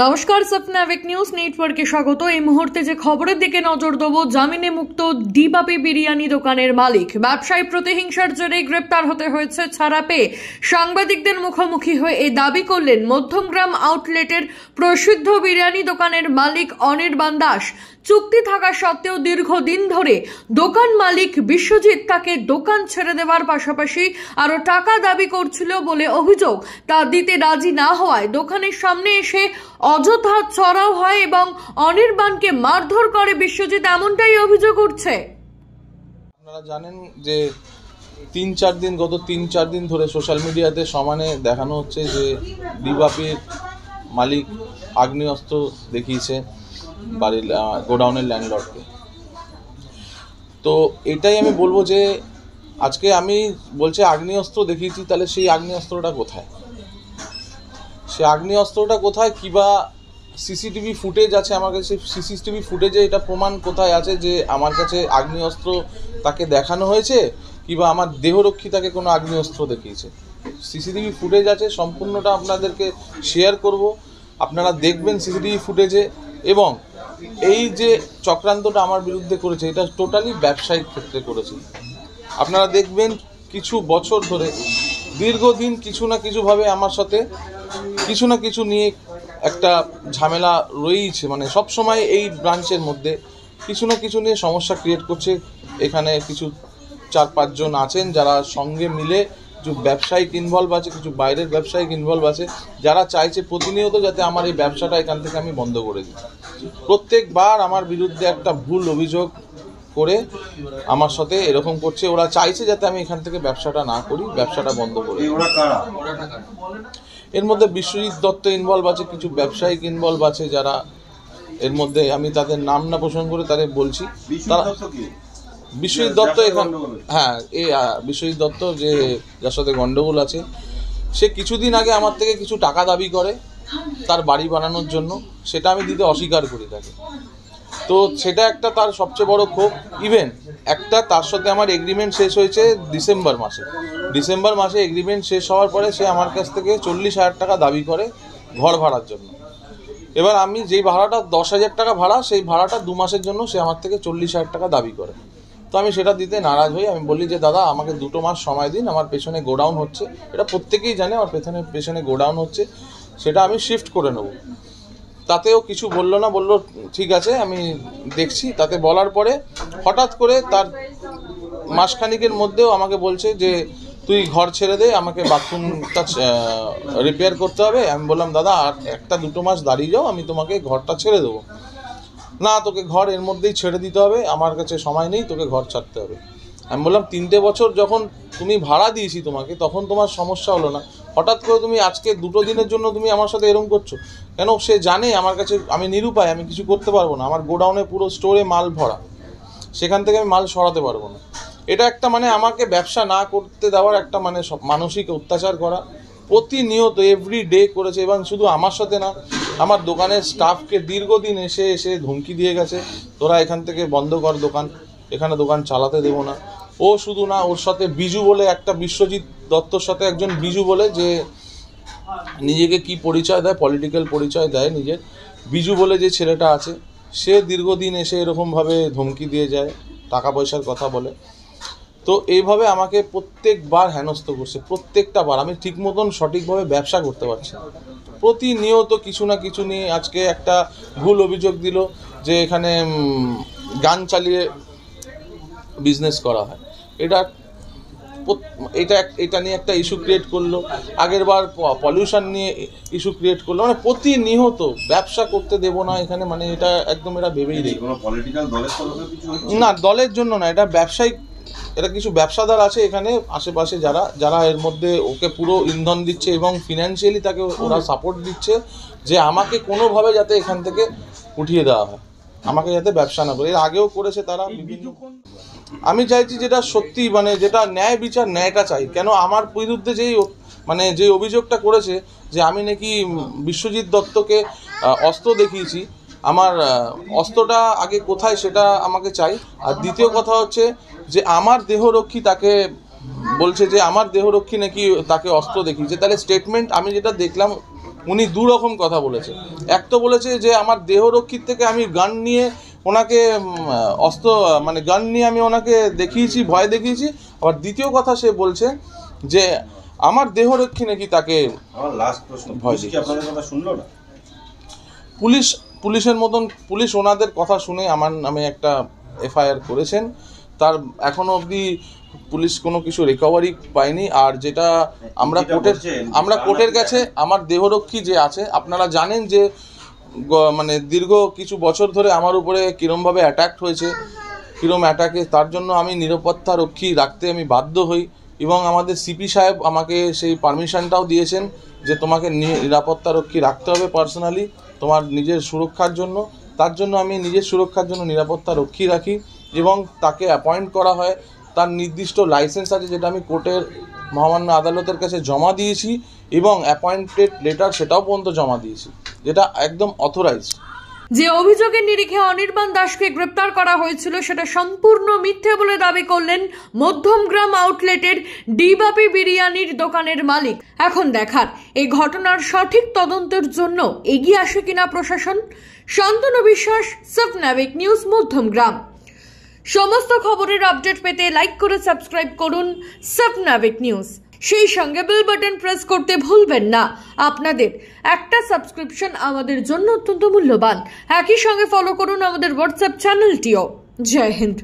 নমস্কার, সপনা week news নেটওয়ার্কে স্বাগত। এই মুহূর্তে যে খবরের দিকে নজর দেব, জামিনে মুক্ত ডিবাপি বিরিয়ানি দোকানের মালিক ব্যবসায়ী প্রতিহিংসার জেরে গ্রেপ্তার হতে হয়েছে। ছাড়া পেয়ে সাংবাদিকদের মুখোমুখি হয়ে এই দাবি করলেন মধ্যমগ্রাম আউটলেটের প্রসিদ্ধ বিরিয়ানি দোকানের মালিক অনির্বাণ দাস। চুক্তি থাকা সত্ত্বেও দীর্ঘদিন ধরে দোকান মালিক বিশ্বজিৎ তাকে দোকান ছেড়ে দেওয়ার পাশাপাশি আরো টাকা দাবি করছিল বলে অভিযোগ। তা দিতে রাজি না হওয়ায় দোকানের সামনে এসে অযথা চড়াও হয় এবং অনির্বাণকে মারধর করে বিশ্বজিৎ, এমনটাই অভিযোগ উঠছে। আপনারা জানেন যে গত 3-4 দিন ধরে সোশ্যাল মিডিয়াতে সমানে দেখানো হচ্ছে যে ডিবাপির মালিক আগ্নেয়াস্ত্র দেখিয়েছে বাড়ির গোডাউনের ল্যান্ডলর্ডকে। তো এটাই আমি বলবো যে আজকে আমি বলছি আগ্নেয়াস্ত্র দেখিয়েছি, তাহলে সেই আগ্নেয়াস্ত্রটা কোথায়? সে আগ্নেয়াস্ত্রটা কোথায়, কিবা সিসিটিভি ফুটেজ আছে আমার কাছে? সিসিটিভি ফুটেজে এটা প্রমাণ কোথায় আছে যে আমার কাছে আগ্নেয়াস্ত্র তাকে দেখানো হয়েছে, কিবা আমার দেহরক্ষী তাকে কোনো আগ্নেয়াস্ত্র দেখিয়েছে? সিসিটিভি ফুটেজ আছে, সম্পূর্ণটা আপনাদেরকে শেয়ার করব, আপনারা দেখবেন সিসিটিভি ফুটেজে। এবং এই যে চক্রান্তটা আমার বিরুদ্ধে করেছে, এটা টোটালি ব্যবসায়িক ক্ষেত্রে করেছে। আপনারা দেখবেন কিছু বছর ধরে দীর্ঘদিন কিছু না কিছুভাবে আমার সাথে কিছু না কিছু নিয়ে একটা ঝামেলা রয়েইছে। মানে সব সময় এই ব্রাঞ্চের মধ্যে কিছু না কিছু নিয়ে সমস্যা ক্রিয়েট করছে। এখানে কিছু 4-5 জন আছেন যারা সঙ্গে মিলে কিছু ব্যবসায়িক ইনভলভ আছে, কিছু বাইরের ব্যবসায়িক ইনভলভ আছে, যারা চাইছে প্রতিনিয়ত যাতে আমার এই ব্যবসাটা এখান থেকে আমি বন্ধ করে দিই। প্রত্যেকবার আমার বিরুদ্ধে একটা ভুল অভিযোগ করে আমার সাথে এরকম করছে। ওরা চাইছে যাতে আমি এখান থেকে ব্যবসাটা না করি, ব্যবসাটা বন্ধ করি। এর মধ্যে বিশ্বজিৎ দত্ত ইনভলভ আছে, কিছু ব্যবসায়িক ইনভলভ আছে যারা এর মধ্যে, আমি তাদের নাম না পোষণ করে তাদের বলছি। বিশ্বজিৎ দত্ত এখানে, হ্যাঁ, বিশ্বজিৎ দত্ত যে যার সাথে গন্ডগোল আছে, সে কিছুদিন আগে আমার থেকে কিছু টাকা দাবি করে তার বাড়ি বানানোর জন্য, সেটা আমি দিতে অস্বীকার করি তাকে। তো সেটা একটা তার সবচেয়ে বড় ক্ষোভ। ইভেন একটা তার সাথে আমার এগ্রিমেন্ট শেষ হয়েছে ডিসেম্বর মাসে এগ্রিমেন্ট শেষ হওয়ার পরে সে আমার কাছ থেকে 40,000 টাকা দাবি করে ঘর ভাড়ার জন্য। এবার আমি যেই ভাড়াটা 10,000 টাকা ভাড়া, সেই ভাড়াটা 2 মাসের জন্য সে আমার থেকে 40,000 টাকা দাবি করে। তো আমি সেটা দিতে নারাজ হই। আমি বলি যে দাদা, আমাকে 2 মাস সময় দিন, আমার পেছনে গোডাউন হচ্ছে, এটা প্রত্যেকেই জানে আমার পেছনে গোডাউন হচ্ছে, সেটা আমি শিফট করে নেব। তাতেও কিছু বললো না, বললো ঠিক আছে আমি দেখছি। তাতে বলার পরে হঠাৎ করে তার মাসখানিকের মধ্যেও আমাকে বলছে যে তুই ঘর ছেড়ে দে, আমাকে বাথরুমটা রিপেয়ার করতে হবে। আমি বললাম দাদা, আর 1-2 মাস দাঁড়িয়ে যাও, আমি তোমাকে ঘরটা ছেড়ে দেবো। না, তোকে ঘর এর মধ্যেই ছেড়ে দিতে হবে, আমার কাছে সময় নেই, তোকে ঘর ছাড়তে হবে। আমি বললাম 3টে বছর যখন তুমি ভাড়া দিয়েছি তোমাকে, তখন তোমার সমস্যা হলো না, হঠাৎ করে তুমি আজকে 2 দিনের জন্য তুমি আমার সাথে এরকম করছো কেন? সে জানে আমার কাছে আমি নিরুপায়, আমি কিছু করতে পারবো না, আমার গোডাউনে পুরো স্টোরে মাল ভরা, সেখান থেকে আমি মাল সরাতে পারবো না। এটা একটা মানে আমাকে ব্যবসা না করতে দেওয়ার একটা মানে মানসিক অত্যাচার করা প্রতিনিয়ত এভরি ডে করেছে। এবং শুধু আমার সাথে না, আমার দোকানের স্টাফকে দীর্ঘদিন এসে ধমকি দিয়ে গেছে, তোরা এখান থেকে বন্ধ কর দোকান, এখানে দোকান চালাতে দেবো না। ও শুধু না, ওর সাথে বিজু বলে একটা, বিশ্বজিৎ দত্তর সাথে একজন বিজু বলে, যে নিজেকে কি পরিচয় দেয়, পলিটিক্যাল পরিচয় দেয় নিজের, বিজু বলে যে ছেলেটা আছে, সে দীর্ঘদিন এসে এরকমভাবে ধমকি দিয়ে যায়, টাকা পয়সার কথা বলে। তো এইভাবে আমাকে প্রত্যেকবার হেনস্থ করছে, প্রত্যেকটা বার আমি ঠিক মতন সঠিকভাবে ব্যবসা করতে পারছি না। প্রতিনিয়ত কিছু না কিছু নিয়ে আজকে একটা ভুল অভিযোগ দিল যে এখানে গান চালিয়ে বিজনেস করা হয়। এটা নিয়ে একটা ইস্যু ক্রিয়েট করলো। আগের বার পলিউশন নিয়ে ইস্যু ক্রিয়েট করলো। মানে প্রতিনিয়ত ব্যবসা করতে দেব না এখানে, মানে এটা একদম এরা ভেবেই দেয় না, দলের জন্য না, এটা ব্যবসায়িক, এটা কিছু ব্যবসাদার আছে এখানে আশেপাশে যারা এর মধ্যে ওকে পুরো ইন্ধন দিচ্ছে এবং ফিনান্সিয়ালি তাকে ওরা সাপোর্ট দিচ্ছে যে আমাকে কোনোভাবে যাতে এখান থেকে উঠিয়ে দেওয়া হয়, আমাকে যাতে ব্যবসা না করে। এর আগেও করেছে তারা বিভিন্ন। আমি চাইছি যেটা সত্যি, মানে যেটা ন্যায় বিচার, ন্যায়টা চাই। কেন আমার বিরুদ্ধে যে অভিযোগটা করেছে যে আমি নাকি বিশ্বজিৎ দত্তকে অস্ত্র দেখিয়েছি, আমার অস্ত্রটা আগে কোথায় সেটা আমাকে চাই। আর দ্বিতীয় কথা হচ্ছে যে আমার দেহরক্ষী তাকে বলছে যে আমার দেহরক্ষী নাকি তাকে অস্ত্র দেখিয়েছে। তাহলে স্টেটমেন্ট আমি যেটা দেখলাম উনি দু রকম কথা বলেছে। এক তো বলেছে যে আমার দেহরক্ষীর থেকে আমি গান নিয়ে ওনাকে অস্ত্র মানে গান নিয়ে আমি ওনাকে দেখিয়েছি, ভয় দেখিয়েছি। আবার দ্বিতীয় কথা সে বলছে যে আমার দেহরক্ষী নাকি তাকে ভয় দেখিয়েছে। পুলিশের মতন পুলিশ ওনাদের কথা শুনে আমার নামে একটা এফআইআর করেছেন। তার এখনো অবধি পুলিশ কোনো কিছু রিকভারি পায়নি। আর যেটা আমরা কোর্টের কাছে আমার দেহরক্ষী যে আছে, আপনারা জানেন যে মানে দীর্ঘ কিছু বছর ধরে আমার উপরে কীরমভাবে অ্যাটাক হয়েছে, কীরম অ্যাটাকে, তার জন্য আমি নিরাপত্তা রক্ষী রাখতে আমি বাধ্য হই। এবং আমাদের সিপি সাহেব আমাকে সেই পারমিশনটাও দিয়েছেন যে তোমাকে নিরাপত্তা রক্ষী রাখতে হবে পার্সোনালি তোমার নিজের সুরক্ষার জন্য। তার জন্য আমি নিজের সুরক্ষার জন্য নিরাপত্তা রক্ষী রাখি এবং তাকে অ্যাপয়েন্ট করা হয়। তার নির্দিষ্ট লাইসেন্স আছে যেটা আমি কোর্টের মহামান্য আদালতের কাছে জমা দিয়েছি এবং অ্যাপয়েন্টেড লেটার সেটাও পর্যন্ত জমা দিয়েছি, যেটা একদম অথরাইজড। যে অভিযোগের নিরিখে অনির্বাণ দাসকে গ্রেপ্তার করা হয়েছিল সেটা সম্পূর্ণ মিথ্যে বলে দাবি করলেন মধ্যমগ্রাম আউটলেটের ডিবাপি বিরিয়ানির দোকানের মালিক। এখন দেখার এই ঘটনার সঠিক তদন্তের জন্য এগিয়ে আসে কিনা প্রশাসন। শান্তনু বিশ্বাস, সাবনাবিক নিউজ, মধ্যমগ্রাম। সমস্ত খবরের আপডেট পেতে লাইক করে সাবস্ক্রাইব করুন সাবনাবিক নিউজ। সেই সঙ্গে বেল বাটন প্রেস করতে ভুলবেন না। আপনাদের একটা সাবস্ক্রিপশন আমাদের জন্য অত্যন্ত মূল্যবান। একই সঙ্গে ফলো করুন আমাদের হোয়াটসঅ্যাপ চ্যানেলটিও। জয় হিন্দ।